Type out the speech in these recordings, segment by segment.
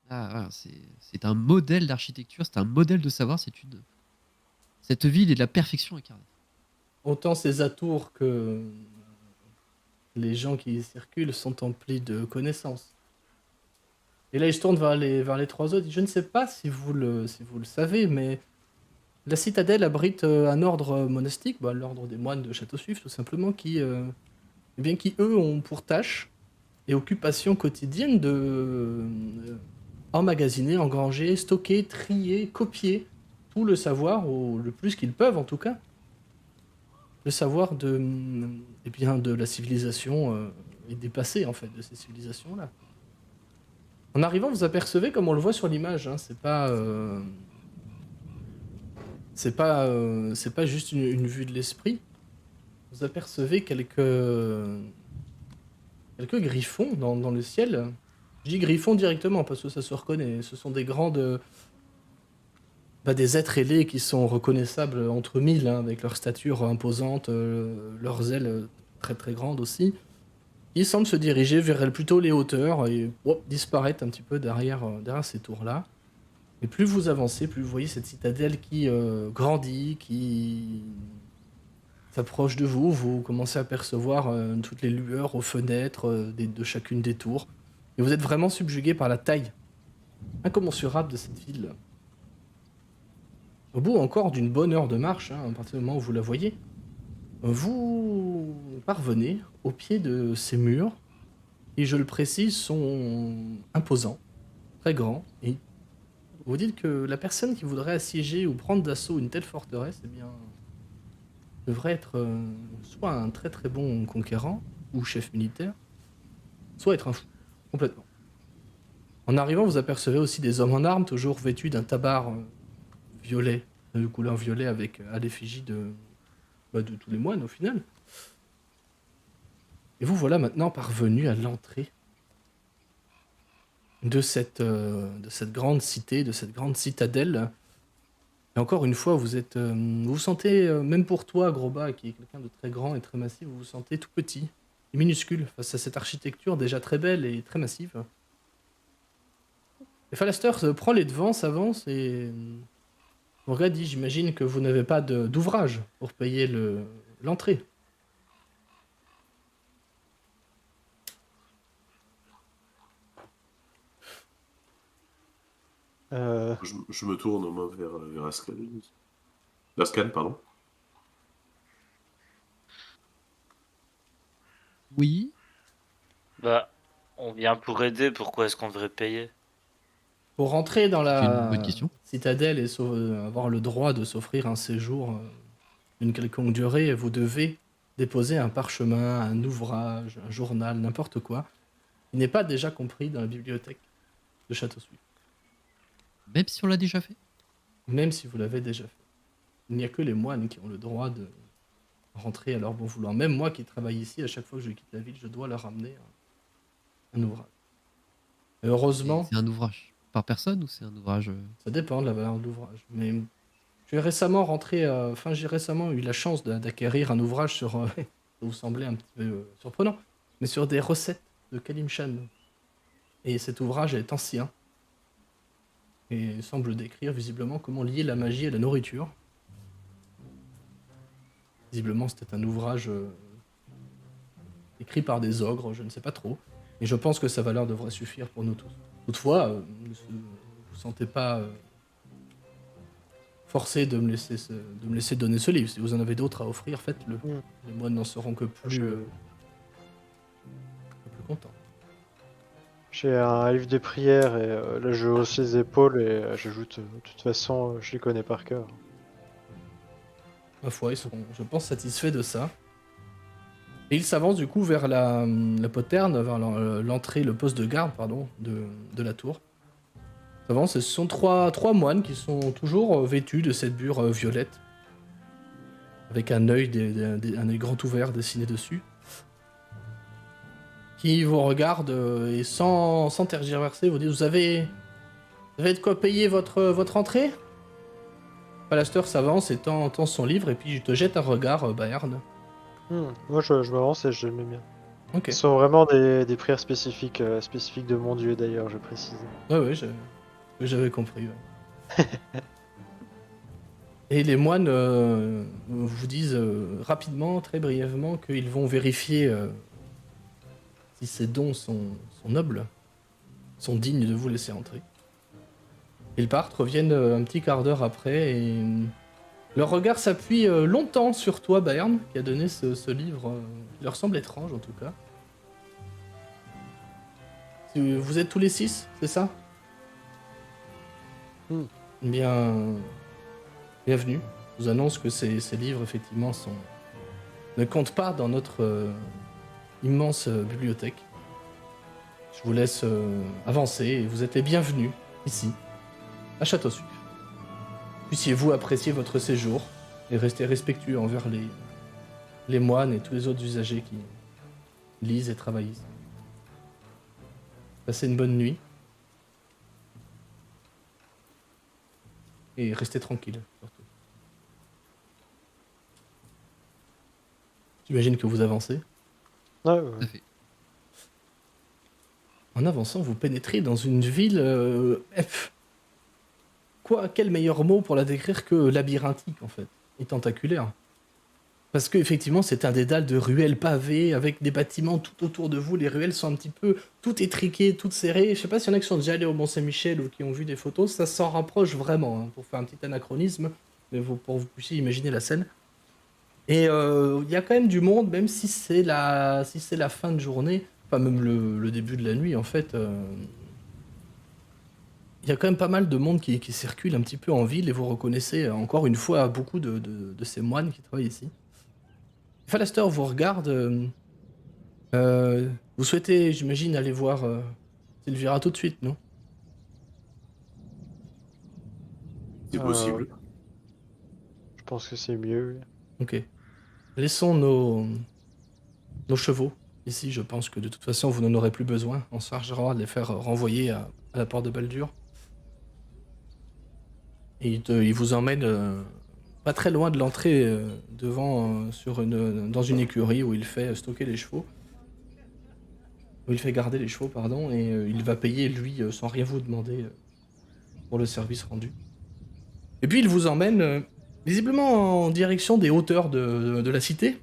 Ah, voilà, c'est un modèle d'architecture, c'est un modèle de savoir, cette ville est de la perfection incarnée. Autant ces atours que les gens qui y circulent sont emplis de connaissances. Et là, il se tourne vers les trois autres. Je ne sais pas si vous le savez, mais la citadelle abrite un ordre monastique, bah, l'ordre des moines de Château-Suif, tout simplement, qui eux ont pour tâche et occupation quotidienne de emmagasiner, engranger, stocker, trier, copier tout le savoir, ou le plus qu'ils peuvent en tout cas, le savoir de la civilisation et des passés en fait de ces civilisations-là. En arrivant, vous apercevez, comme on le voit sur l'image, hein, c'est pas juste une vue de l'esprit. Vous apercevez quelques griffons dans le ciel. Je dis griffons directement parce que ça se reconnaît. Ce sont des grandes, des êtres ailés qui sont reconnaissables entre mille, hein, avec leur stature imposante, leurs ailes très très grandes aussi. Ils semblent se diriger vers plutôt les hauteurs et disparaître un petit peu derrière ces tours-là. Et plus vous avancez, plus vous voyez cette citadelle qui grandit, qui s'approche de vous. Vous commencez à percevoir toutes les lueurs aux fenêtres de chacune des tours. Et vous êtes vraiment subjugué par la taille incommensurable de cette ville. Au bout encore d'une bonne heure de marche, hein, à partir du moment où vous la voyez, vous parvenez au pied de ces murs, qui, je le précise, sont imposants, très grands, et vous dites que la personne qui voudrait assiéger ou prendre d'assaut une telle forteresse, eh bien, devrait être soit un très très bon conquérant ou chef militaire, soit être un fou, complètement. En arrivant, vous apercevez aussi des hommes en armes, toujours vêtus d'un tabard violet, de couleur violet, avec à l'effigie de tous les moines au final. Et vous voilà maintenant parvenu à l'entrée de cette grande cité, de cette grande citadelle. Et encore une fois, vous sentez, même pour toi, Groba, qui est quelqu'un de très grand et très massif, vous vous sentez tout petit et minuscule face à cette architecture déjà très belle et très massive. Et Falaster prend les devants, s'avance et vous regarde, dit, j'imagine que vous n'avez pas d'ouvrage pour payer l'entrée. Euh, Je me tourne moi vers Ascan. Ascan, pardon. Oui, Bah, on vient pour aider, pourquoi est-ce qu'on devrait payer? Pour rentrer dans c'est une bonne la question. citadelle et avoir le droit de s'offrir un séjour d'une quelconque durée, vous devez déposer un parchemin, un ouvrage, un journal, n'importe quoi. Il n'est pas déjà compris dans la bibliothèque de Château-Suif, Même si on l'a déjà fait. même si vous l'avez déjà fait. Il n'y a que les moines qui ont le droit de rentrer à leur bon vouloir. Même moi qui travaille ici, à chaque fois que je quitte la ville, je dois leur ramener un ouvrage. Et heureusement, C'est un ouvrage par personne ou c'est un ouvrage ça dépend de la valeur de l'ouvrage. Mais j'ai récemment j'ai récemment eu la chance d'acquérir un ouvrage sur, ça vous semblait un petit peu surprenant, mais sur des recettes de Kalimshan. Et cet ouvrage est ancien et semble décrire visiblement comment lier la magie à la nourriture. Visiblement, c'était un ouvrage écrit par des ogres, je ne sais pas trop. Et je pense que sa valeur devrait suffire pour nous tous. Toutefois, ne vous sentez pas forcé de me laisser donner ce livre. Si vous en avez d'autres à offrir, faites-le. hmm. Les moines n'en seront que Je- plus contents. J'ai un livre de prière et là je hausse les épaules et j'ajoute, de toute façon, je les connais par cœur. Ma foi, ils seront, je pense, satisfaits de ça. Et ils s'avancent du coup vers la poterne, vers l'entrée, le poste de garde, pardon, de la tour. Ils s'avancent et ce sont trois moines qui sont toujours vêtus de cette bure violette, avec un œil grand ouvert dessiné dessus, qui vous regardent et sans tergiverser, vous disent vous avez de quoi payer votre entrée? Palaster s'avance et tend son livre et puis je te jette un regard, Bayern. Moi je m'avance et je le mets bien. Ok. Ce sont vraiment des prières spécifiques, spécifiques de mon dieu d'ailleurs, je précise. Ouais, j'avais compris. Ouais. Et les moines vous disent rapidement, très brièvement, qu'ils vont vérifier si ces dons sont nobles, sont dignes de vous laisser entrer. Ils partent, reviennent un petit quart d'heure après, et leur regard s'appuie longtemps sur toi, Bayern, qui a donné ce livre qui leur semble étrange en tout cas. Vous êtes tous les 6, c'est ça? Hmm. Bien, bienvenue. Je vous annonce que ces livres, effectivement, ne comptent pas dans notre immense bibliothèque. Je vous laisse avancer et vous êtes les bienvenus ici, à Château-Suif. Puissiez-vous apprécier votre séjour et rester respectueux envers les moines et tous les autres usagers qui lisent et travaillent ici. Passez une bonne nuit. Et restez tranquille, surtout. J'imagine que vous avancez. Ouais, Tout à fait. En avançant, vous pénétrez dans une ville... quel meilleur mot pour la décrire que labyrinthique, en fait, et tentaculaire. Parce que effectivement, c'est un dédale de ruelles pavées avec des bâtiments tout autour de vous. Les ruelles sont un petit peu tout étriquées, toutes serrées. Je sais pas s'il y en a qui sont déjà allés au Mont-Saint-Michel ou qui ont vu des photos. Ça s'en rapproche vraiment, hein, pour faire un petit anachronisme, mais pour que vous puissiez imaginer la scène. Et il y a quand même du monde, même si c'est la fin de journée, enfin même le début de la nuit en fait. Il y a quand même pas mal de monde qui circule un petit peu en ville et vous reconnaissez encore une fois beaucoup de ces moines qui travaillent ici. Falaster vous regarde. Vous souhaitez, j'imagine, aller voir Sylvira tout de suite, non? C'est oui. possible. Je pense que c'est mieux. Oui. Ok. Laissons nos chevaux ici. Je pense que de toute façon, vous n'en aurez plus besoin. On se chargera de les faire renvoyer à la porte de Baldur. Et il vous emmène pas très loin de l'entrée dans une écurie où il fait stocker les chevaux. Où il fait garder les chevaux, pardon, et il va payer, lui, sans rien vous demander pour le service rendu. Et puis il vous emmène visiblement en direction des hauteurs de la cité.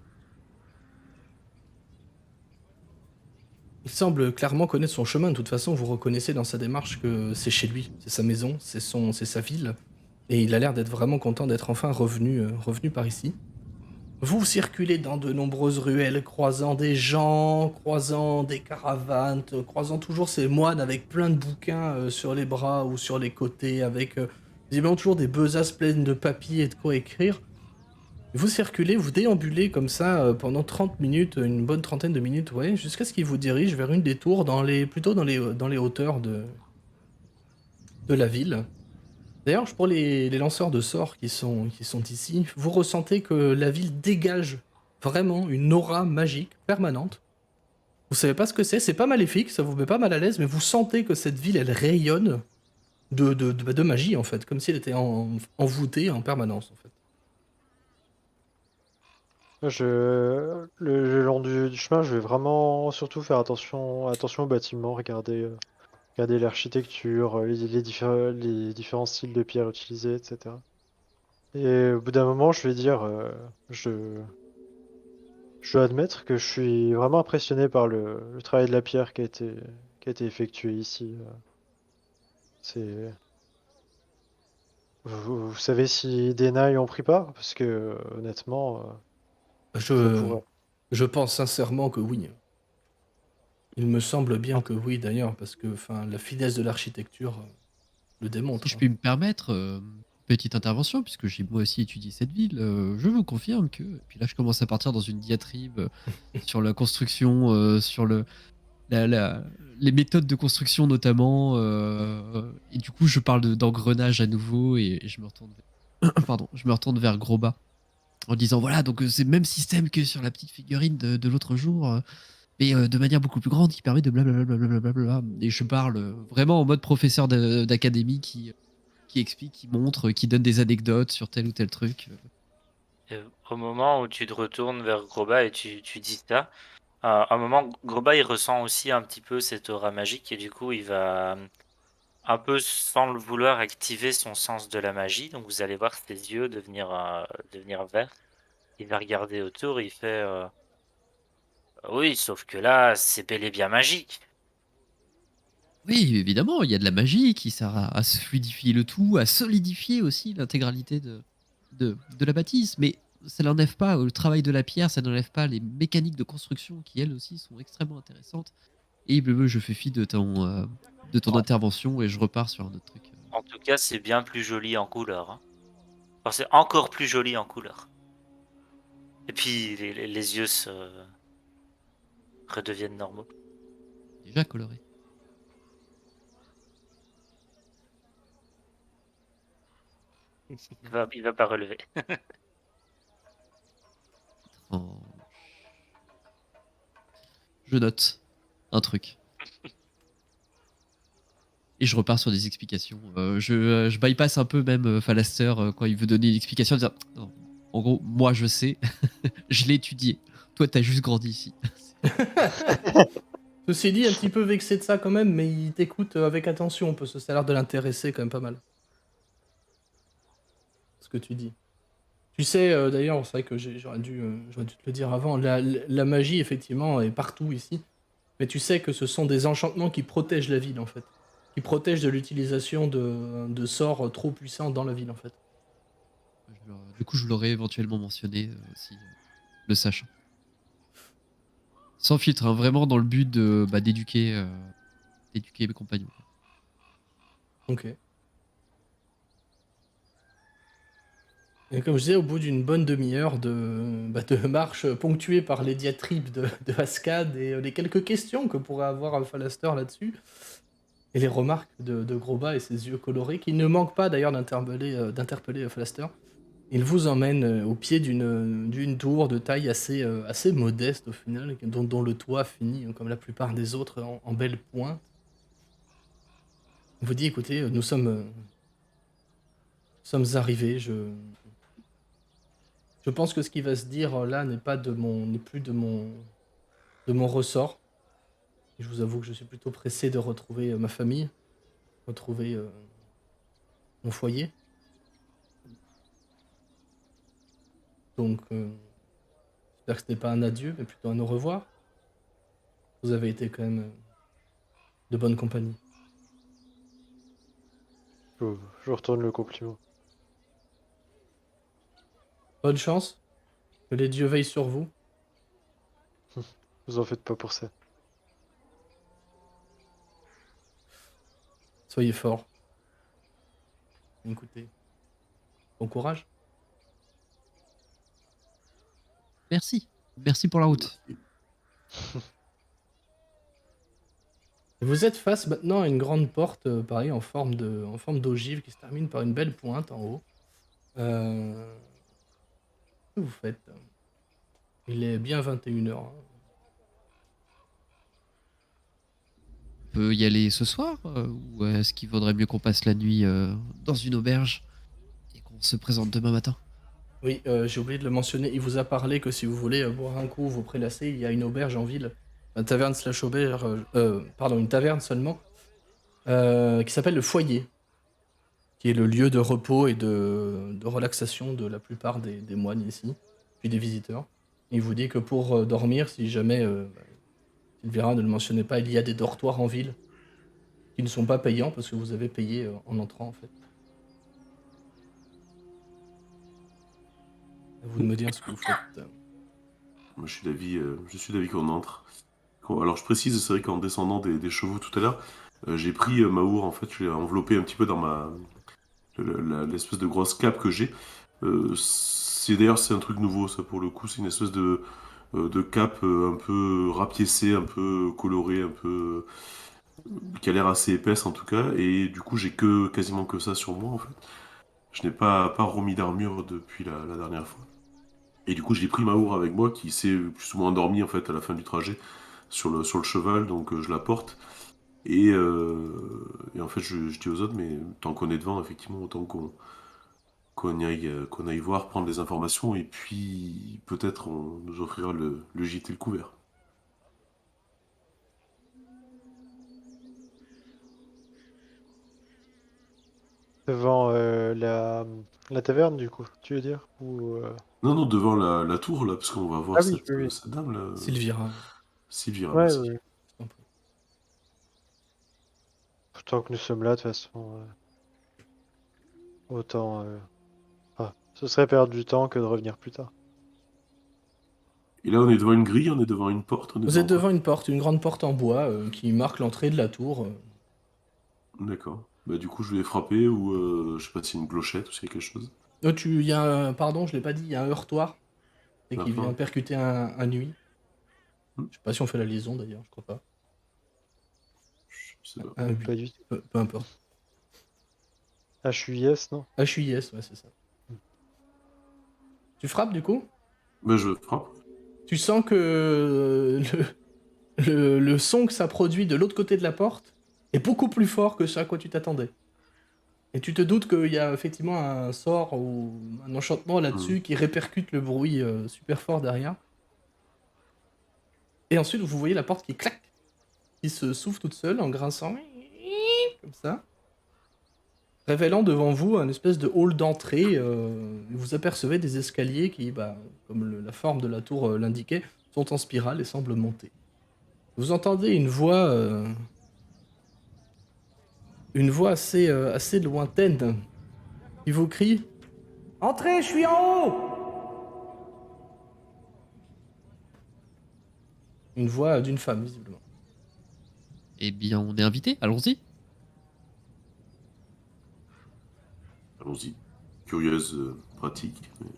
Il semble clairement connaître son chemin. De toute façon, vous reconnaissez dans sa démarche que c'est chez lui, c'est sa maison, c'est sa ville. Et il a l'air d'être vraiment content d'être enfin revenu par ici. Vous circulez dans de nombreuses ruelles, croisant des gens, croisant des caravanes, croisant toujours ces moines avec plein de bouquins sur les bras ou sur les côtés, avec visiblement toujours des besaces pleines de papiers et de quoi écrire. Vous circulez, vous déambulez comme ça pendant 30 minutes, une bonne trentaine de minutes, ouais, jusqu'à ce qu'il vous dirige vers une des tours plutôt dans les hauteurs de la ville. D'ailleurs, pour les lanceurs de sorts qui sont ici, vous ressentez que la ville dégage vraiment une aura magique permanente. Vous savez pas ce que c'est pas maléfique, ça vous met pas mal à l'aise, mais vous sentez que cette ville, elle rayonne de magie en fait, comme si elle était envoûtée en permanence en fait. Le long du chemin, je vais vraiment surtout faire attention aux bâtiments, regarder l'architecture, les différents styles de pierre utilisés, etc. Et au bout d'un moment, je vais dire, je dois admettre que je suis vraiment impressionné par le travail de la pierre qui a été effectué ici. C'est, vous savez si des nains ont pris part? Parce que honnêtement, ça Je, pourrait. je pense sincèrement que oui. Il me semble bien Ah, que oui d'ailleurs, parce que la finesse de l'architecture le démontre. Si je puis me permettre, petite intervention, puisque j'ai moi aussi étudié cette ville, je vous confirme que. Et puis là, je commence à partir dans une diatribe sur la construction, sur les méthodes de construction notamment. Et du coup, je parle d'engrenage à nouveau et je me retourne pardon, je me retourne vers Grosbas en disant voilà, donc c'est le même système que sur la petite figurine de l'autre jour. Mais de manière beaucoup plus grande qui permet de blablabla. Et je parle vraiment en mode professeur d'académie qui explique, qui montre, qui donne des anecdotes sur tel ou tel truc. Et au moment où tu te retournes vers Groba et tu dis ça, À un moment, Groba il ressent aussi un petit peu cette aura magique et du coup il va un peu sans le vouloir activer son sens de la magie. Donc vous allez voir ses yeux devenir verts. Il va regarder autour et il fait oui, sauf que là, c'est bel et bien magique. Oui, évidemment, il y a de la magie qui sert à se fluidifier le tout, à solidifier aussi l'intégralité de la bâtisse. Mais ça n'enlève pas le travail de la pierre, ça n'enlève pas les mécaniques de construction qui, elles aussi, sont extrêmement intéressantes. Et je fais fi de ton En, intervention et je repars sur un autre truc. en tout cas, c'est bien plus joli en couleur, hein. Enfin, c'est encore plus joli en couleur. Et puis les yeux se redeviennent normaux. Déjà coloré. Il va pas relever. Étrange. Je note un truc. Et je repars sur des explications. Je bypass un peu même Falaster quand il veut donner une explication. En disant, non, en gros, moi je sais, je l'ai étudié. Toi, t'as juste grandi ici. Ceci dit, un petit peu vexé de ça quand même, mais il t'écoute avec attention, parce que ça a l'air de l'intéresser quand même pas mal. Ce que tu dis. Tu sais, d'ailleurs, c'est vrai que j'aurais dû te le dire avant, la magie, effectivement, est partout ici. Mais tu sais que ce sont des enchantements qui protègent la ville, en fait. Qui protègent de l'utilisation de sorts trop puissants dans la ville, en fait. Du coup, je l'aurais éventuellement mentionné si le sachant. Sans filtre, hein, vraiment dans le but d'éduquer mes compagnons. Ok. Et comme je disais, au bout d'une bonne demi-heure de marche ponctuée par les diatribes de Ascad et les quelques questions que pourrait avoir Falaster là-dessus, et les remarques de Groba et ses yeux colorés, qui ne manquent pas d'ailleurs d'interpeller Falaster, il vous emmène au pied d'une tour de taille assez modeste au final, dont le toit finit, comme la plupart des autres, en belle pointe. Il vous dit, écoutez, nous sommes arrivés, je pense que ce qui va se dire là n'est plus de mon ressort. Et je vous avoue que je suis plutôt pressé de retrouver ma famille, retrouver mon foyer. Donc, j'espère que ce n'est pas un adieu, mais plutôt un au revoir. Vous avez été quand même de bonne compagnie. Je retourne le compliment. Bonne chance, que les dieux veillent sur vous. Vous en faites pas pour ça. Soyez forts. Écoutez, bon courage. Merci. Merci pour la route. Vous êtes face maintenant à une grande porte, pareil, en forme d'ogive qui se termine par une belle pointe en haut. Qu'est-ce que vous faites? Il est bien 21h. On peut y aller ce soir ou est-ce qu'il vaudrait mieux qu'on passe la nuit dans une auberge et qu'on se présente demain matin? Oui, j'ai oublié de le mentionner. Il vous a parlé que si vous voulez boire un coup, vous prélasser, il y a une auberge en ville. Une taverne slash auberge, pardon, une taverne seulement, qui s'appelle le Foyer, qui est le lieu de repos et de relaxation de la plupart des moines ici, puis des visiteurs. Il vous dit que pour dormir, si jamais Sylvira ne le mentionnait pas, il y a des dortoirs en ville qui ne sont pas payants parce que vous avez payé en entrant en fait. À vous de me dire ce que vous faites. Moi, je suis d'avis qu'on entre. Alors, je précise, c'est vrai qu'en descendant des chevaux tout à l'heure, j'ai pris Maour, en fait, je l'ai enveloppé un petit peu dans l'espèce de grosse cape que j'ai. D'ailleurs, c'est un truc nouveau, ça, pour le coup. C'est une espèce de cape un peu rapiécée, un peu colorée, un peu qui a l'air assez épaisse en tout cas. Et du coup, j'ai quasiment que ça sur moi, en fait. Je n'ai pas remis d'armure depuis la dernière fois. Et du coup, j'ai pris Maour avec moi, qui s'est plus ou moins endormi en fait à la fin du trajet sur le cheval, donc je la porte. Et en fait, je dis aux autres, mais tant qu'on est devant, effectivement, autant qu'on aille voir, prendre des informations, et puis peut-être on nous offrira le gîte et le couvert. Devant la taverne, du coup, tu veux dire? Ou, Non, devant la tour, là, parce qu'on va voir Ah oui, oui. cette dame, là. Sylvira. Sylvira, Ouais, merci. ouais. Je t'en prie. Tant que nous sommes là, de toute façon, autant. Ce serait perdre du temps que de revenir plus tard. Et là, on est devant une grille, on est devant une porte, on est Vous êtes devant devant une porte, une grande porte en bois qui marque l'entrée de la tour. quoi? D'accord. Bah, du coup, je vais frapper ou je sais pas si c'est une clochette ou s'il y a quelque chose. Il y a pardon, je l'ai pas dit, il y a un heurtoir et qui vient D'accord. percuter un nuit. Hmm. Je sais pas si on fait la liaison d'ailleurs, je crois pas. Je sais pas. Un Pas 8, du tout. peu importe. HUIS, non? HUIS, ouais, c'est ça. Tu frappes du coup? Bah, je frappe. Tu sens que le son que ça produit de l'autre côté de la porte est beaucoup plus fort que ce à quoi tu t'attendais. Et tu te doutes qu'il y a effectivement un sort ou un enchantement là-dessus qui répercute le bruit super fort derrière. Et ensuite, vous voyez la porte qui claque, qui se s'ouvre toute seule en grinçant, comme ça, révélant devant vous un espèce de hall d'entrée. Vous apercevez des escaliers qui, comme la forme de la tour l'indiquait, sont en spirale et semblent monter. Vous entendez une voix assez lointaine qui vous crie « Entrez, je suis en haut !» Une voix d'une femme, visiblement. Eh bien, on est invité, allons-y. Allons-y. Curieuse, pratique, mais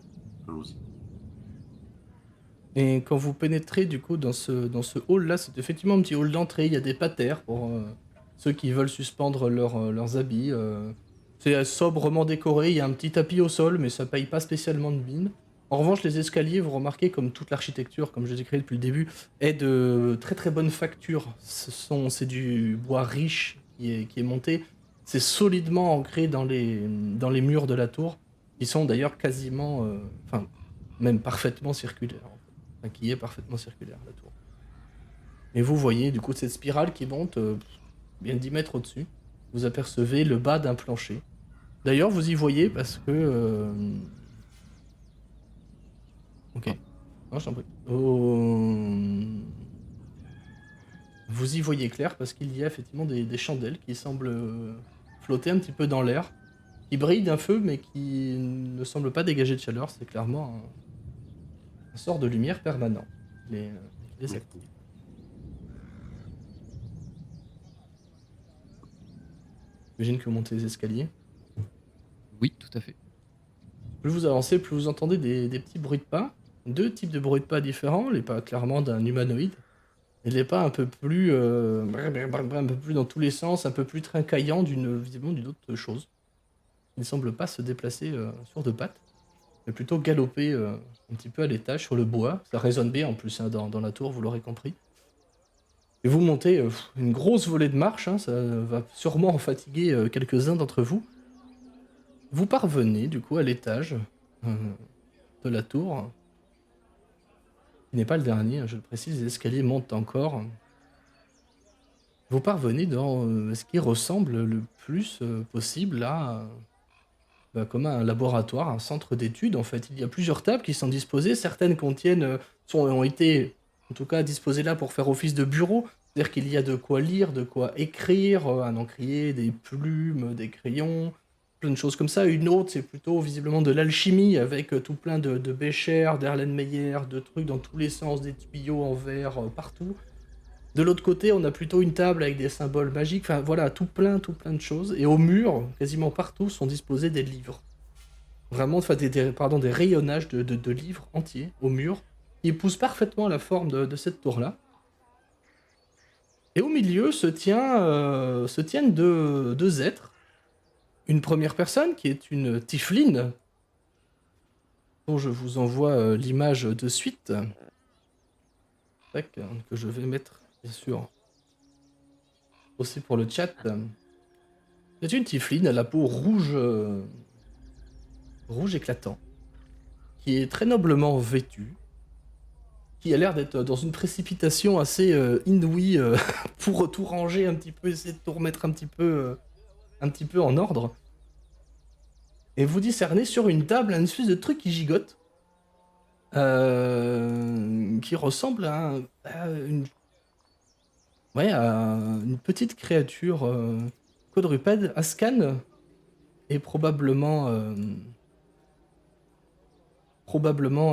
allons-y. Et quand vous pénétrez du coup dans ce hall-là, c'est effectivement un petit hall d'entrée, il y a des patères pour ceux qui veulent suspendre leurs habits. C'est sobrement décoré, il y a un petit tapis au sol, mais ça paye pas spécialement de mine. En revanche, les escaliers, vous remarquez, comme toute l'architecture, comme je l'ai décrit depuis le début, est de très très bonne facture. C'est du bois riche qui est monté. C'est solidement ancré dans les murs de la tour, qui sont d'ailleurs quasiment, enfin, même parfaitement circulaires. Enfin, qui est parfaitement circulaire, la tour. Et vous voyez du coup cette spirale qui monte bien 10 mètres au-dessus. Vous apercevez le bas d'un plancher. D'ailleurs, vous y voyez parce que... Ok. Non, je t'en prie. Vous y voyez clair parce qu'il y a effectivement des chandelles qui semblent flotter un petit peu dans l'air, qui brillent d'un feu mais qui ne semblent pas dégager de chaleur. C'est clairement un sort de lumière permanent. Les actifs. J'imagine que vous montez les escaliers. Oui, tout à fait. Plus vous avancez, plus vous entendez des petits bruits de pas. Deux types de bruits de pas différents. Les pas clairement d'un humanoïde. Et les pas un peu plus dans tous les sens, un peu plus trincaillants visiblement d'une autre chose. Il ne semble pas se déplacer sur deux pattes, mais plutôt galoper un petit peu à l'étage sur le bois. Ça résonne bien en plus hein, dans la tour, vous l'aurez compris. Et vous montez une grosse volée de marche, hein, ça va sûrement en fatiguer quelques-uns d'entre vous. Vous parvenez du coup à l'étage de la tour, qui n'est pas le dernier, hein, je le précise, les escaliers montent encore. Vous parvenez dans ce qui ressemble le plus possible à comme un laboratoire, un centre d'études en fait. Il y a plusieurs tables qui sont disposées, certaines ont été en tout cas disposées là pour faire office de bureau, c'est-à-dire qu'il y a de quoi lire, de quoi écrire, un encrier, des plumes, des crayons, plein de choses comme ça. Une autre, c'est plutôt visiblement de l'alchimie avec tout plein de béchers, d'Erlenmeyer, de trucs dans tous les sens, des tuyaux en verre partout. De l'autre côté, on a plutôt une table avec des symboles magiques, enfin voilà, tout plein de choses. Et au mur, quasiment partout, sont disposés des livres. Vraiment, enfin des rayonnages de livres entiers au mur, qui épousent parfaitement la forme de cette tour-là. Et au milieu se tiennent deux êtres. Une première personne qui est une Tifline, dont je vous envoie l'image de suite. Tac, que je vais mettre, bien sûr, aussi pour le chat. C'est une Tifline à la peau rouge éclatant, qui est très noblement vêtue, qui a l'air d'être dans une précipitation assez inouïe pour tout ranger un petit peu, essayer de tout remettre un petit peu en ordre. Et vous discernez sur une table un espèce de truc qui gigote, qui ressemble à une petite créature quadrupède. Ascan et probablement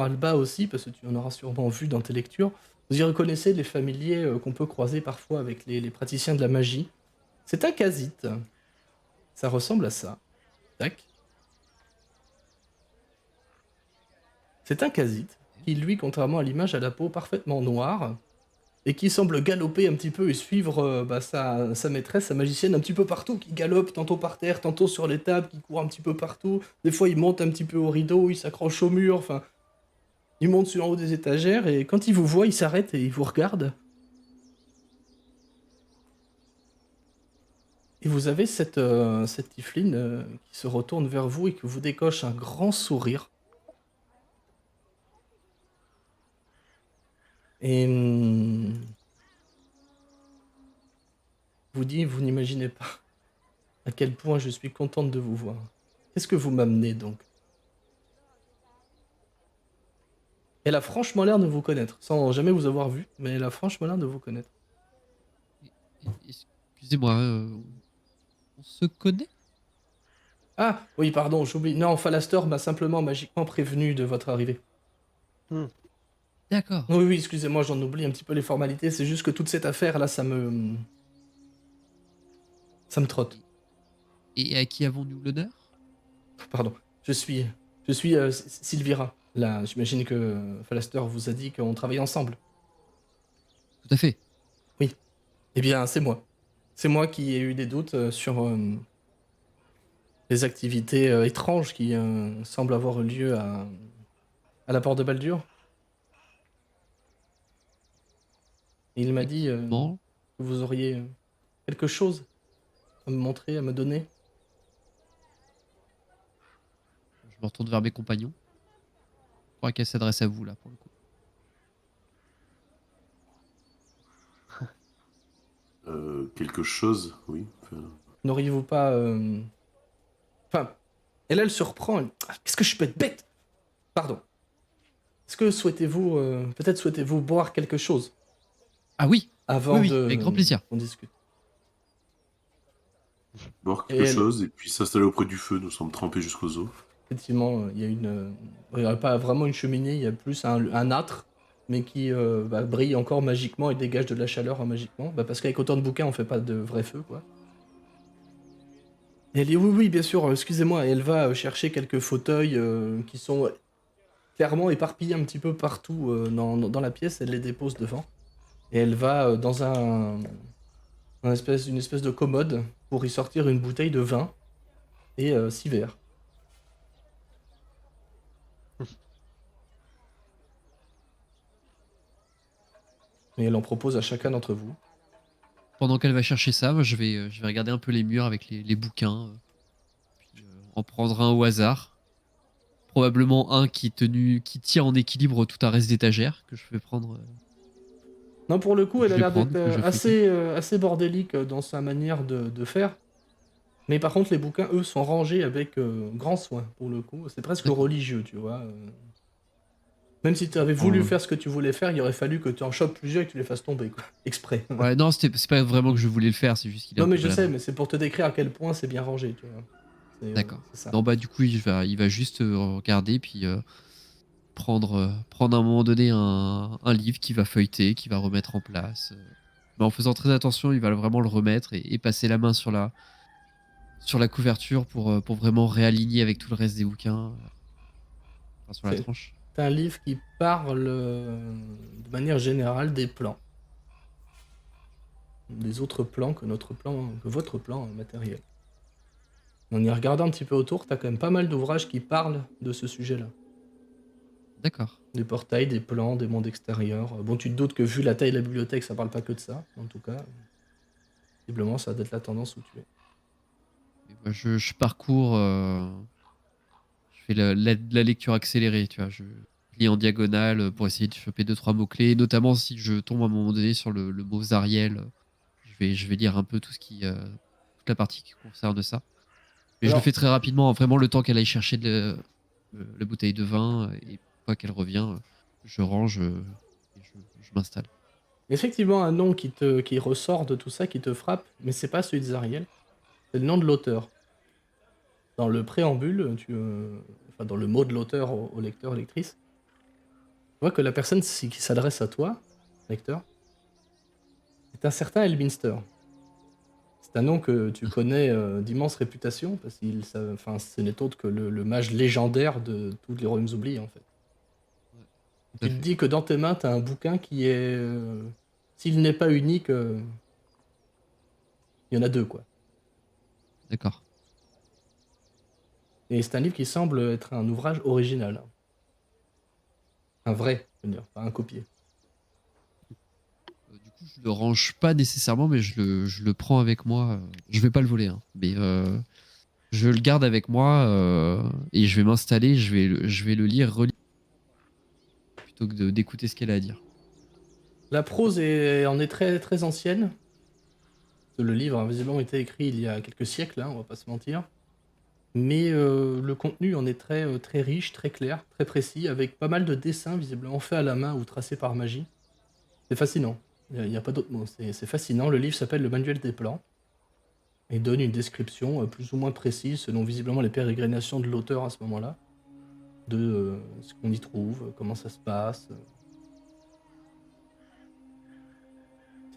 Alba aussi, parce que tu en auras sûrement vu dans tes lectures. Vous y reconnaissez les familiers qu'on peut croiser parfois avec les praticiens de la magie. C'est un Kha'Zit. Ça ressemble à ça. Tac. C'est un Kha'Zit qui, lui, contrairement à l'image, a la peau parfaitement noire et qui semble galoper un petit peu et suivre sa maîtresse, sa magicienne, un petit peu partout, qui galope tantôt par terre, tantôt sur les tables, qui court un petit peu partout. Des fois, il monte un petit peu au rideau, il s'accroche au mur, enfin, il monte sur en haut des étagères et quand il vous voit, il s'arrête et il vous regarde. Et vous avez cette Tifline qui se retourne vers vous et qui vous décoche un grand sourire. Et vous dit, vous n'imaginez pas à quel point je suis contente de vous voir. Qu'est-ce que vous m'amenez donc? Elle a franchement l'air de vous connaître, sans jamais vous avoir vu, mais elle a franchement l'air de vous connaître. Excusez-moi, on se connaît? Ah, oui, pardon, j'oublie. Non, Falastor m'a simplement magiquement prévenu de votre arrivée. D'accord. Oui, oui, excusez-moi, j'en oublie un petit peu les formalités, c'est juste que toute cette affaire-là, ça me trotte. Et à qui avons-nous l'honneur? Pardon, je suis Sylvira. Là, j'imagine que Falastor vous a dit qu'on travaillait ensemble. Tout à fait. Eh bien, c'est moi. C'est moi qui ai eu des doutes sur les activités étranges qui semblent avoir eu lieu à la porte de Baldur. Et il m'a dit Bon, que vous auriez quelque chose à me montrer, à me donner. je me retourne vers mes compagnons. Je crois qu'elle s'adresse à vous, là, pour le coup. Quelque chose, oui. Enfin, N'auriez-vous pas... Enfin, elle se reprend. Ah, qu'est-ce que je peux être bête? Pardon. Est-ce que souhaitez-vous... Peut-être souhaitez-vous boire quelque chose Ah oui, avant oui, de... avec grand plaisir. On discute. boire Et quelque elle- chose et puis s'installer auprès du feu. Nous sommes trempés jusqu'aux os. Effectivement, il y a il n'y a pas vraiment une cheminée, il y a plus un âtre, mais qui brille encore magiquement et dégage de la chaleur magiquement. Parce qu'avec autant de bouquins, on fait pas de vrai feu, quoi. Et elle dit oui, oui, bien sûr, excusez-moi. Et elle va chercher quelques fauteuils qui sont clairement éparpillés un petit peu partout dans la pièce. Elle les dépose devant. Et elle va dans une espèce de commode pour y sortir une bouteille de vin et 6 verres. Et elle en propose à chacun d'entre vous. Pendant qu'elle va chercher ça, moi, je vais regarder un peu les murs avec les bouquins. Puis en prendre un au hasard. Probablement un qui tient en équilibre tout un reste d'étagère que je vais prendre. Non, pour le coup, elle Je a vais l'air prendre, d'être que je vais feuilleter. assez bordélique dans sa manière de faire. Mais par contre, les bouquins, eux, sont rangés avec grand soin, pour le coup. C'est presque D'accord. religieux, tu vois. Même si tu avais voulu faire ce que tu voulais faire, il aurait fallu que tu en chopes plusieurs et que tu les fasses tomber, quoi. Exprès. Ouais, non, c'est pas vraiment que je voulais le faire, c'est juste qu'il est Non, un mais peu je sais, maladroit. mais c'est pour te décrire à quel point c'est bien rangé, tu vois. D'accord. C'est ça. Non, bah, du coup, il va juste regarder, puis prendre à un moment donné un livre qu'il va feuilleter, qu'il va remettre en place. Mais en faisant très attention, il va vraiment le remettre et passer la main sur la couverture pour vraiment réaligner avec tout le reste des bouquins, enfin, sur la C'est tranche. un livre qui parle de manière générale des plans. Des autres plans que votre plan matériel. En y regardant un petit peu autour, t'as quand même pas mal d'ouvrages qui parlent de ce sujet-là. D'accord. Des portails, des plans, des mondes extérieurs. Bon, tu te doutes que vu la taille de la bibliothèque, ça parle pas que de ça. En tout cas, visiblement, ça va être la tendance où tu es. Et moi, je parcours, je fais la lecture accélérée, tu vois. Je lis en diagonale pour essayer de choper 2-3 mots-clés, notamment si je tombe à un moment donné sur le mot Zariel. Je vais lire un peu toute la partie qui concerne ça. Mais je le Alors, fais très rapidement, hein, vraiment le temps qu'elle aille chercher la bouteille de vin, et une fois qu'elle revient, je range et je m'installe. effectivement, un nom qui ressort de tout ça, qui te frappe, mais c'est pas celui de Zariel, c'est le nom de l'auteur. Dans le préambule, enfin, dans le mot de l'auteur au lecteur, lectrice, tu vois que la personne qui s'adresse à toi, lecteur, est un certain Elminster. C'est un nom que tu connais d'immense réputation, parce enfin, ce n'est autre que le mage légendaire de tous les royaumes oubliés, en fait. Tout Tu à te fait. dis que dans tes mains, tu as un bouquin qui est, s'il n'est pas unique, il y en a deux, quoi. D'accord. Et c'est un livre qui semble être un ouvrage original. Un vrai, je veux dire, pas un copié. Du coup, je le range pas nécessairement, mais je le prends avec moi. Je vais pas le voler, hein, mais je le garde avec moi, et je vais m'installer, je vais le lire, relire, plutôt que d'écouter ce qu'elle a à dire. La prose en est très, très ancienne. Le livre a visiblement été écrit il y a quelques siècles, hein, on va pas se mentir. Mais le contenu en est très, très riche, très clair, très précis, avec pas mal de dessins visiblement faits à la main ou tracés par magie. C'est fascinant. Il n'y a pas d'autre mot. C'est fascinant. Le livre s'appelle Le Manuel des plans et donne une description plus ou moins précise, selon visiblement les pérégrinations de l'auteur à ce moment-là, de ce qu'on y trouve, comment ça se passe.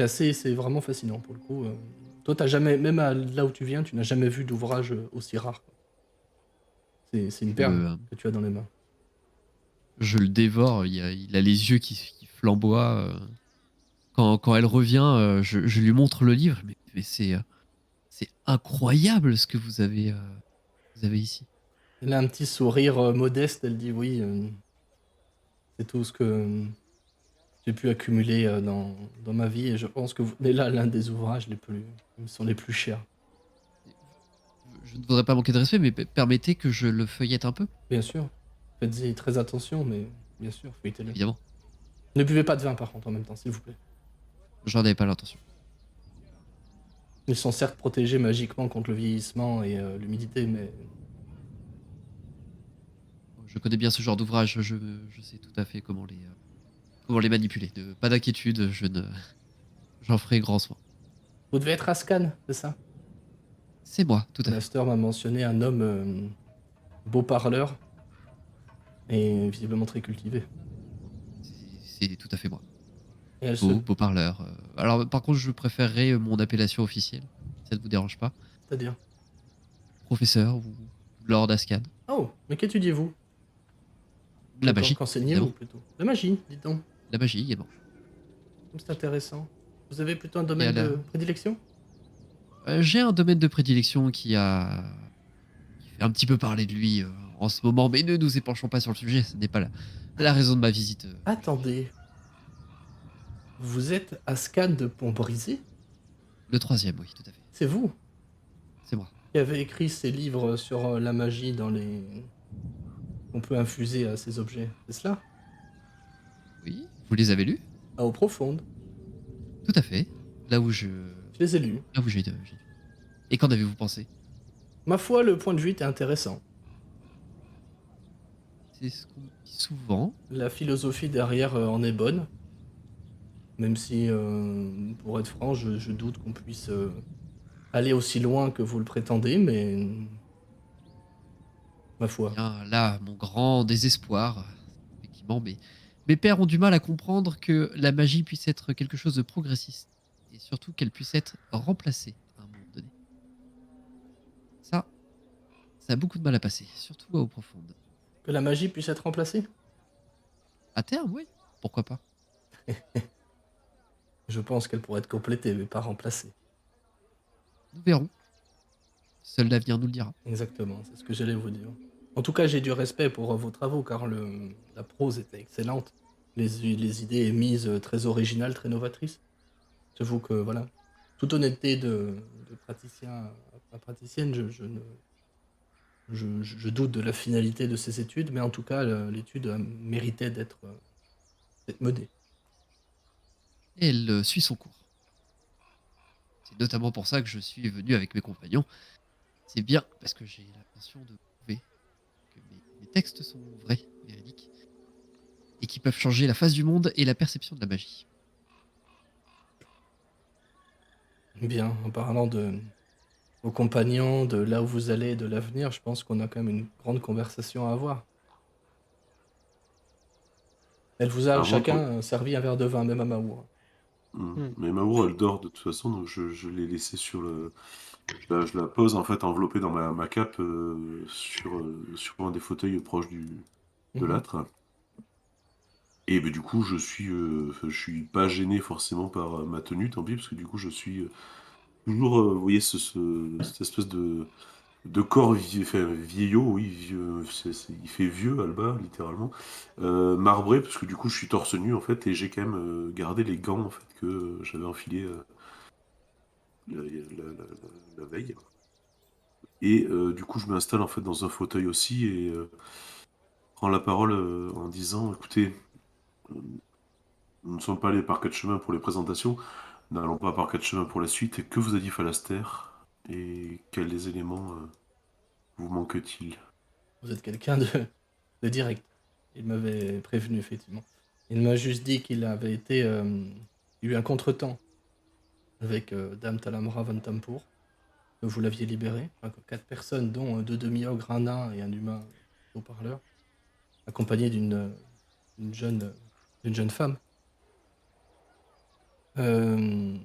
C'est vraiment fascinant pour le coup. Toi, t'as jamais, même là où tu viens, tu n'as jamais vu d'ouvrage aussi rare, quoi. C'est une perle Le, que tu as dans les mains. je le dévore, il a les yeux qui flamboient. Quand elle revient, je lui montre le livre, mais c'est incroyable ce que vous avez ici. Elle a un petit sourire modeste, elle dit oui, c'est tout ce que j'ai pu accumuler dans ma vie et je pense que vous venez là l'un des ouvrages qui me sont les plus chers. Je ne voudrais pas manquer de respect, mais permettez que je le feuillette un peu, Bien sûr, faites-y très attention, mais bien sûr, feuilletez-le. évidemment. Ne buvez pas de vin par contre en même temps, s'il vous plaît. J'en avais pas l'intention. Ils sont certes protégés magiquement contre le vieillissement et l'humidité, mais Je connais bien ce genre d'ouvrage, je sais tout à fait comment les manipuler. Pas d'inquiétude, j'en ferai grand soin. vous devez être Ascan, c'est ça? C'est moi, tout à fait. Master m'a mentionné un homme beau parleur et visiblement très cultivé. C'est tout à fait moi. Et elle Beau parleur. Alors, par contre, je préférerais mon appellation officielle, si ça ne vous dérange pas. C'est-à-dire? Professeur ou Lord Ascan. Oh, mais qu'étudiez-vous? La magie, Qu'enseignez-vous évidemment. plutôt? La magie, dites donc. La magie également. C'est intéressant. Vous avez plutôt un Et domaine de prédilection? j'ai un domaine de prédilection qui fait un petit peu parler de lui en ce moment, mais ne nous épanchons pas sur le sujet, ce n'est pas la raison de ma visite. Attendez, vous êtes Ascan de Pont-Brisé? Le troisième, oui, tout à fait. C'est vous C'est moi. qui avez écrit ces livres sur la magie qu'on peut infuser à ces objets, c'est cela? Oui, vous les avez lus? À eau profonde. Tout à fait. Là où Je les ai lus. là où Et qu'en avez-vous pensé? Ma foi, le point de vue était intéressant. C'est ce qu'on me dit souvent. La philosophie derrière en est bonne. Même si, pour être franc, je doute qu'on puisse aller aussi loin que vous le prétendez, mais ma foi. Bien, là, mon grand désespoir, effectivement, mais mes pères ont du mal à comprendre que la magie puisse être quelque chose de progressiste. Et surtout qu'elle puisse être remplacée à un moment donné. Ça a beaucoup de mal à passer, surtout à eau profonde. Que la magie puisse être remplacée? À terme, oui. Pourquoi pas? Je pense qu'elle pourrait être complétée, mais pas remplacée. Nous verrons. Seul l'avenir nous le dira. Exactement, c'est ce que j'allais vous dire. En tout cas, j'ai du respect pour vos travaux, car la prose était excellente. Les idées émises très originales, très novatrices. J'avoue que, voilà, toute honnêteté de praticien à praticienne, je doute de la finalité de ces études, mais en tout cas, l'étude méritait d'être menée. Et elle suit son cours. C'est notamment pour ça que je suis venu avec mes compagnons. C'est bien, parce que j'ai l'intention de prouver que mes textes sont vrais, véridiques, et qui peuvent changer la face du monde et la perception de la magie. Bien, en parlant de vos compagnons, de là où vous allez, de l'avenir, je pense qu'on a quand même une grande conversation à avoir. Elle vous a Alors moi, chacun servi un verre de vin, même à Maour. Hmm. Mais Mamour, elle dort de toute façon, donc je l'ai laissée sur le. Je la pose en fait enveloppée dans ma cape sur un des fauteuils proche de Mhm. l'âtre. Et ben, du coup, je suis pas gêné forcément par ma tenue, tant pis, parce que du coup, je suis toujours, vous voyez, cette espèce de corps enfin, vieillot, oui, vieux, il fait vieux, Alba, littéralement, marbré, parce que du coup, je suis torse nu, en fait, et j'ai quand même gardé les gants, en fait, que j'avais enfilés la veille. Et du coup, je m'installe, en fait, dans un fauteuil aussi, et prends la parole en disant, écoutez, nous ne sommes pas allés par quatre chemins pour les présentations, n'allons pas par quatre chemins pour la suite. Et que vous a dit Falaster? Et quels éléments vous manque-t-il? Vous êtes quelqu'un de direct. Il m'avait prévenu, effectivement. Il m'a juste dit qu'il avait été. Il y a eu un contretemps avec Dame Talamra Van Tampour, que vous l'aviez libéré. Enfin, que 4 personnes, dont 2 demi-ogres, un nain et un humain haut-parleur, accompagnés d'une jeune, d'une jeune femme, euh,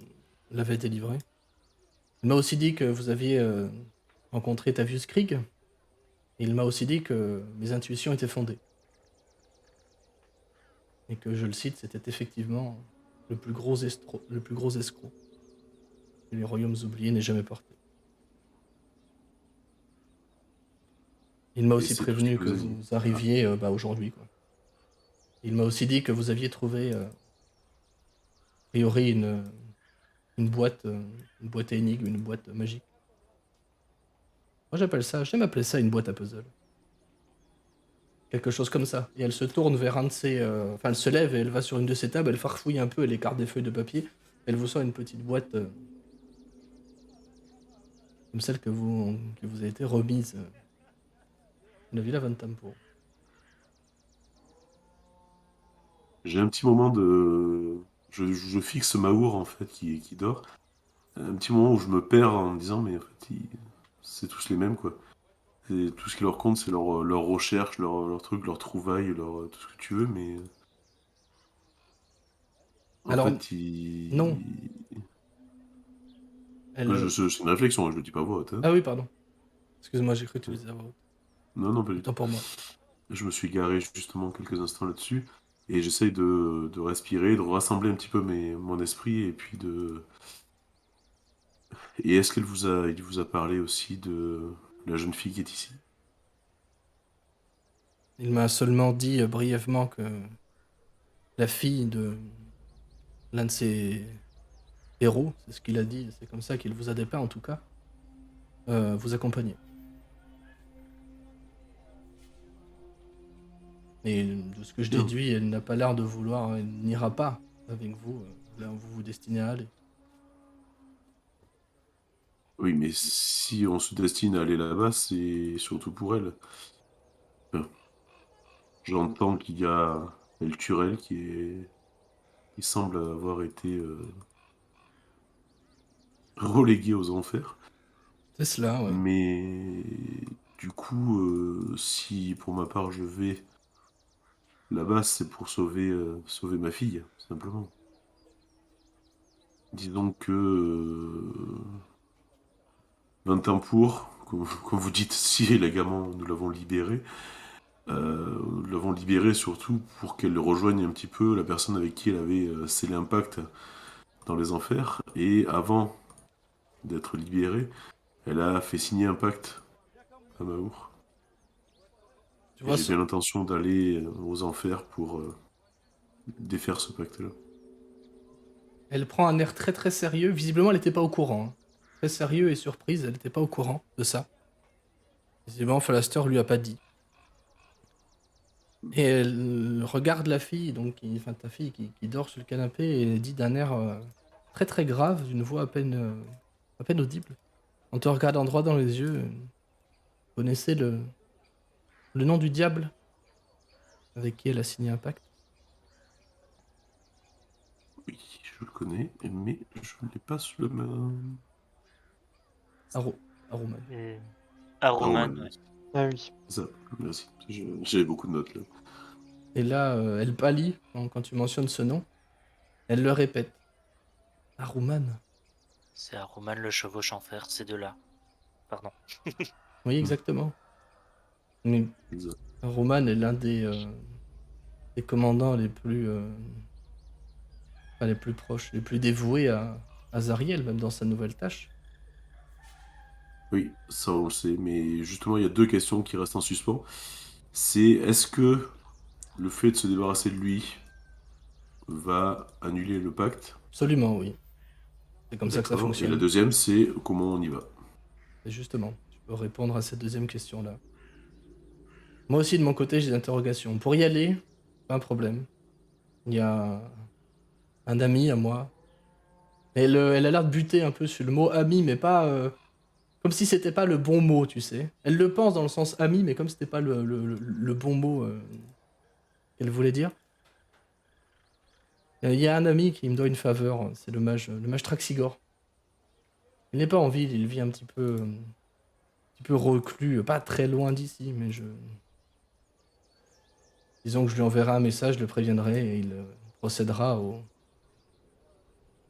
l'avaient délivré. Il m'a aussi dit que vous aviez rencontré Tavius Krieg. Et il m'a aussi dit que mes intuitions étaient fondées. Et que, je le cite, c'était effectivement le plus gros escroc que les royaumes oubliés n'aient jamais porté. Il m'a Et aussi c'est tout ce qu'il prévenu que vous a dit. vous Ah. arriviez aujourd'hui, quoi. Il m'a aussi dit que vous aviez trouvé, a priori, une boîte, une boîte à énigmes, une boîte magique. Moi, j'aime appeler ça une boîte à puzzle. Quelque chose comme ça. Et elle se tourne vers un de ses. Enfin, elle se lève et elle va sur une de ses tables, elle farfouille un peu, elle écarte des feuilles de papier. Elle vous sort une petite boîte comme celle qui vous a été remise de la Villa Van Tampo. J'ai un petit moment de. Je fixe Maour, en fait, qui dort. Un petit moment où je me perds en me disant, mais en fait, c'est tous les mêmes, quoi. Et tout ce qui leur compte, c'est leur recherche, leur truc, leur trouvaille, tout ce que tu veux, mais en Alors, fait, non, elle. c'est une réflexion, hein, je le dis pas à voix haute, hein. Ah oui, pardon. Excuse-moi, j'ai cru que tu le disais à voix haute. Non, non, pas du tout. Autant pour moi. Je me suis garé justement quelques instants là-dessus et j'essaye de respirer, de rassembler un petit peu mon esprit et puis de. Et est-ce il vous a parlé aussi de la jeune fille qui est ici? Il m'a seulement dit brièvement que la fille de l'un de ses héros, c'est ce qu'il a dit, c'est comme ça qu'il vous a dépeint en tout cas, vous accompagnait. Et de ce que je Bien. déduis, elle n'a pas l'air de vouloir, elle n'ira pas avec vous là où vous vous destinez à aller. Oui, mais si on se destine à aller là-bas, c'est surtout pour elle. Enfin, j'entends qu'il y a El Turel qui semble avoir été relégué aux enfers. C'est cela, ouais. Mais du coup, si pour ma part je vais là-bas, c'est pour sauver ma fille, simplement. Disons que Vintempour, comme vous dites, si élégamment nous l'avons libérée surtout pour qu'elle rejoigne un petit peu la personne avec qui elle avait scellé un pacte dans les enfers. Et avant d'être libérée, elle a fait signer un pacte à Maour. Tu Et vois, j'ai bien l'intention d'aller aux enfers pour défaire ce pacte-là. elle prend un air très très sérieux. Visiblement, elle n'était pas au courant, hein. Très sérieux et surprise, elle n'était pas au courant de ça. Visiblement, Falaster lui a pas dit. Et elle regarde la fille, donc enfin ta fille qui dort sur le canapé, et elle dit d'un air très très grave, d'une voix à peine audible, En te regardant droit dans les yeux, vous connaissez le nom du diable avec qui elle a signé un pacte? Oui, je le connais, mais je ne l'ai pas sous la main. Aroman. Et Ah, Aroman, Roman, ouais. Ah oui. c'est ça, merci. J'avais beaucoup de notes là. Et là, elle pâlit quand tu mentionnes ce nom. Elle le répète. Aruman. C'est Aroman le chevauche en fer, ces deux-là. Pardon. Oui, exactement. Mais Exact. Aruman est l'un des commandants les plus proches, les plus dévoués à Zariel, même dans sa nouvelle tâche. Oui, ça on le sait, mais justement, il y a deux questions qui restent en suspens. C'est est-ce que le fait de se débarrasser de lui va annuler le pacte? Absolument, oui. C'est comme ça que ça D'accord. Et la fonctionne. deuxième, c'est comment on y va? Et justement, tu peux répondre à cette deuxième question-là. Moi aussi, de mon côté, j'ai des interrogations. Pour y aller, pas un problème. Il y a un ami à moi. Elle a l'air de buter un peu sur le mot ami, mais pas... comme si c'était pas le bon mot, tu sais. Elle le pense dans le sens ami, mais comme c'était pas le bon mot qu'elle voulait dire. Il y a un ami qui me doit une faveur, c'est le mage Traxigor. Il n'est pas en ville, il vit un petit peu reclus, pas très loin d'ici, mais disons que je lui enverrai un message, je le préviendrai et il procédera au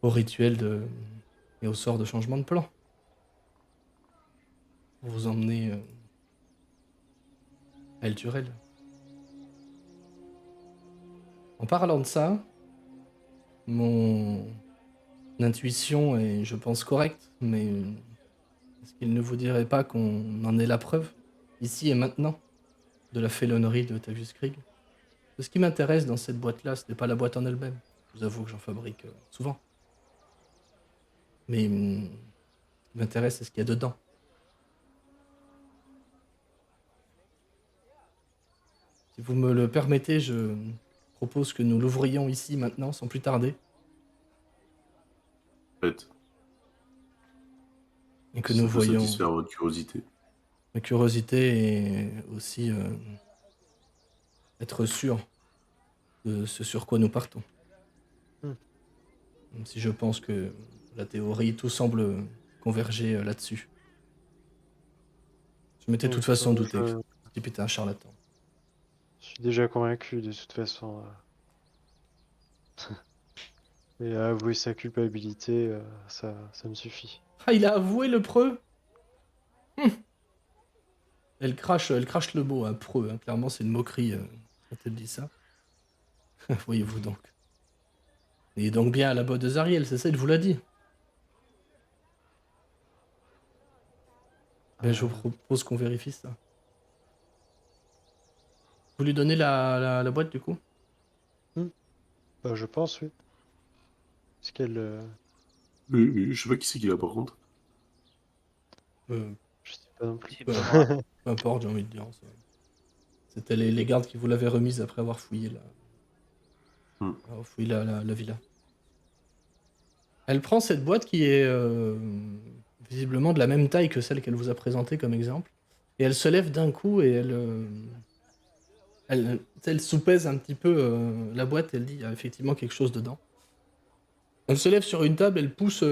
rituel et au sort de changement de plan. Pour vous emmener à El Turel. En parlant de ça, mon intuition est, je pense, correcte, mais est-ce qu'il ne vous dirait pas qu'on en est la preuve, ici et maintenant, de la félonnerie de Tavius Krieg? Ce qui m'intéresse dans cette boîte-là, ce n'est pas la boîte en elle-même. Je vous avoue que j'en fabrique souvent. Mais ce qui m'intéresse, c'est ce qu'il y a dedans. Si vous me le permettez, je propose que nous l'ouvrions ici maintenant, sans plus tarder, Faites. et que Si nous ça peut voyions satisfaire votre curiosité. ma curiosité et aussi être sûr de ce sur quoi nous partons. Hmm. Même si je pense que la théorie, tout semble converger là-dessus. Je m'étais de toute façon douté que Je ce type était un charlatan. suis déjà convaincu de toute façon. Et à avouer sa culpabilité, ça me suffit. Ah, il a avoué le preux. Elle crache le mot, hein, preux. Hein. Clairement, c'est une moquerie quand elle dit ça. Voyez-vous donc. Il est donc bien à la botte de Zariel, c'est ça, il vous l'a dit. Ben, je vous propose qu'on vérifie ça. Vous lui donnez la boîte du coup? Bah, je pense, oui. Parce qu'elle. Oui, oui, je sais pas qui c'est qui l'a par contre. Euh, Je sais pas non plus. Dis-moi. Peu importe, j'ai envie de dire. C'était les gardes qui vous l'avaient remise après avoir fouillé Hmm. la villa. Elle prend cette boîte qui est visiblement de la même taille que celle qu'elle vous a présentée comme exemple. Et elle se lève d'un coup et elle soupèse un petit peu la boîte. Elle dit il y a effectivement quelque chose dedans. Elle se lève sur une table, elle pousse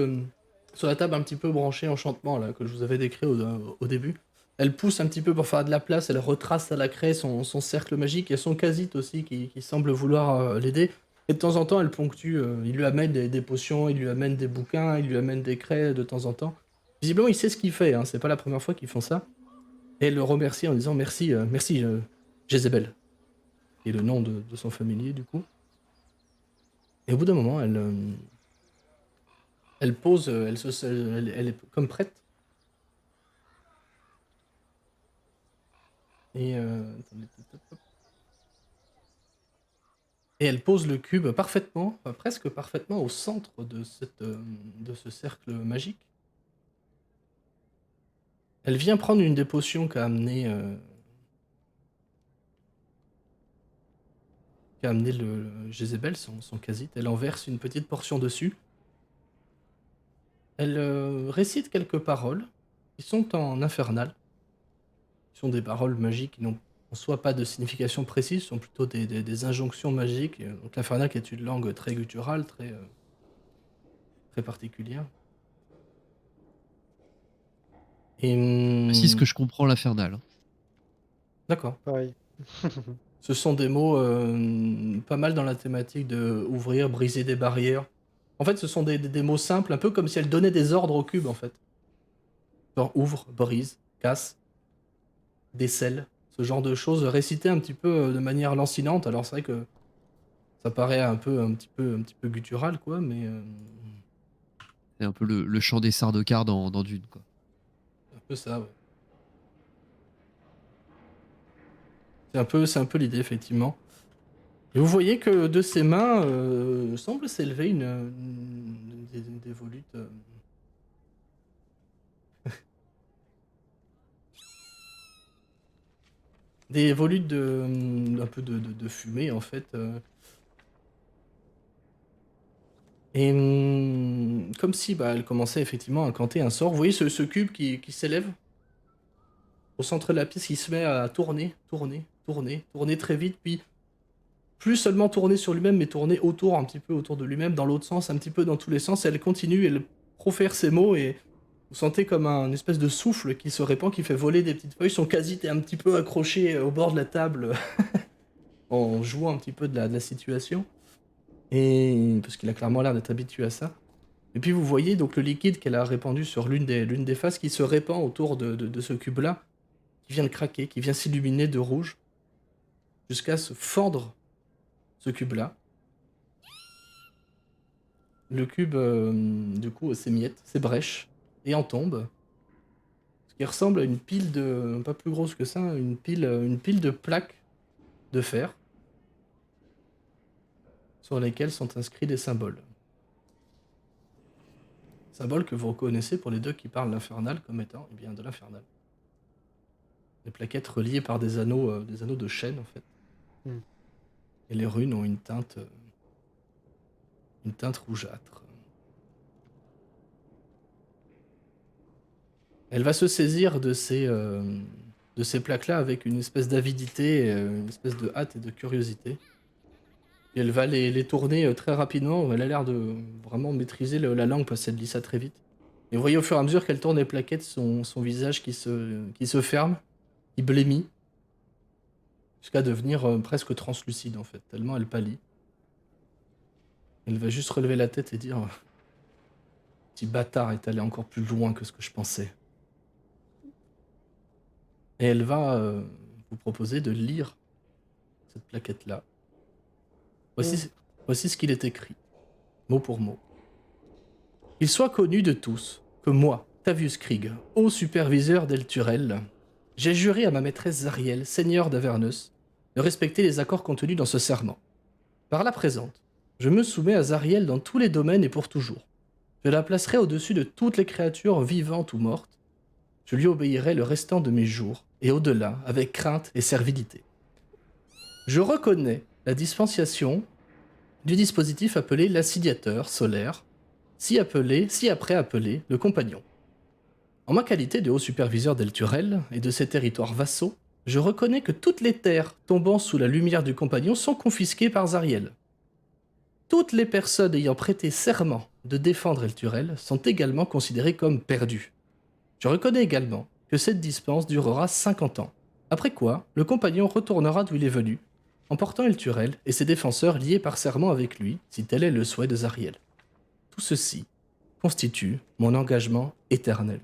sur la table un petit peu branchée enchantement là, que je vous avais décrit au début. Elle pousse un petit peu pour faire de la place, elle retrace à la craie son cercle magique et son casite aussi qui semble vouloir l'aider. Et de temps en temps, elle ponctue, il lui amène des potions, il lui amène des bouquins, il lui amène des craies de temps en temps. Visiblement, il sait ce qu'il fait, hein, c'est pas la première fois qu'ils font ça. Et elle le remercie en disant merci, merci Jézabel, qui est le nom de son familier du coup. Et au bout d'un moment, elle pose, elle est comme prête. Et, attendez, et elle pose le cube parfaitement, enfin, presque parfaitement au centre de ce cercle magique. Elle vient prendre une des potions qu'a amené le Jézabel, son casite. Elle en verse une petite portion dessus. Elle récite quelques paroles. qui sont en infernal. Ce sont des paroles magiques qui n'ont en soi pas de signification précise, sont plutôt des injonctions magiques. Donc l'infernal qui est une langue très gutturale, très particulière. Et Précise que je comprends l'infernal. d'accord. Pareil. Ce sont des mots pas mal dans la thématique de ouvrir, briser des barrières. En fait, ce sont des mots simples, un peu comme si elles donnaient des ordres au cube, en fait. Genre ouvre, brise, casse, décèle, ce genre de choses récitées un petit peu de manière lancinante. Alors c'est vrai que ça paraît un petit peu guttural, quoi, mais C'est un peu le chant des Sardaukar dans Dune, quoi. c'est un peu ça, ouais. C'est un peu l'idée, effectivement. Et vous voyez que de ses mains semble s'élever des volutes. Des volutes un peu de fumée, en fait. Et comme si bah, elle commençait effectivement à incanter un sort. Vous voyez ce cube qui s'élève au centre de la pièce, qui se met à tourner, tourner très vite, puis plus seulement tourner sur lui-même, mais tourner autour, un petit peu autour de lui-même, dans l'autre sens, un petit peu dans tous les sens. Elle continue, elle profère ses mots et vous sentez comme un espèce de souffle qui se répand, qui fait voler des petites feuilles. Son quasi est un petit peu accroché au bord de la table en jouant un petit peu de la situation. Et parce qu'il a clairement l'air d'être habitué à ça. Et puis vous voyez donc le liquide qu'elle a répandu sur l'une des faces qui se répand autour de ce cube-là, qui vient de craquer, qui vient s'illuminer de rouge, jusqu'à se fendre ce cube-là. Le cube, du coup, s'émiette, s'ébrèche, et en tombe. Ce qui ressemble à une pile de... pas plus grosse que ça, une pile de plaques de fer, sur lesquelles sont inscrits des symboles. Symboles que vous reconnaissez pour les deux qui parlent l'infernal comme étant eh bien, de l'infernal. Des plaquettes reliées par des anneaux de chêne, en fait. Hmm. Et les runes ont une teinte rougeâtre. Elle va se saisir de ces plaques-là avec une espèce d'avidité, une espèce de hâte et de curiosité. Et elle va les tourner très rapidement. Elle a l'air de vraiment maîtriser la langue parce qu'elle lit ça très vite. Et vous voyez au fur et à mesure qu'elle tourne les plaquettes, son visage qui se ferme, qui blêmit, jusqu'à devenir presque translucide en fait, tellement elle pâlit. Elle va juste relever la tête et dire « Petit bâtard est allé encore plus loin que ce que je pensais. » Et elle va vous proposer de lire cette plaquette-là. Voici ce qu'il est écrit, mot pour mot. Qu'il soit connu de tous que moi, Tavius Krieg, haut superviseur d'Elturel, j'ai juré à ma maîtresse Zariel, seigneur d'Avernus, de respecter les accords contenus dans ce serment. Par la présente, je me soumets à Zariel dans tous les domaines et pour toujours. Je la placerai au-dessus de toutes les créatures vivantes ou mortes. Je lui obéirai le restant de mes jours, et au-delà, avec crainte et servilité. Je reconnais la dispensation du dispositif appelé l'assidiateur solaire, si après appelé le compagnon. En ma qualité de haut superviseur d'Elturel et de ses territoires vassaux, je reconnais que toutes les terres tombant sous la lumière du compagnon sont confisquées par Zariel. Toutes les personnes ayant prêté serment de défendre Elturel sont également considérées comme perdues. Je reconnais également que cette dispense durera 50 ans, après quoi le compagnon retournera d'où il est venu, emportant Elturel et ses défenseurs liés par serment avec lui, si tel est le souhait de Zariel. Tout ceci constitue mon engagement éternel.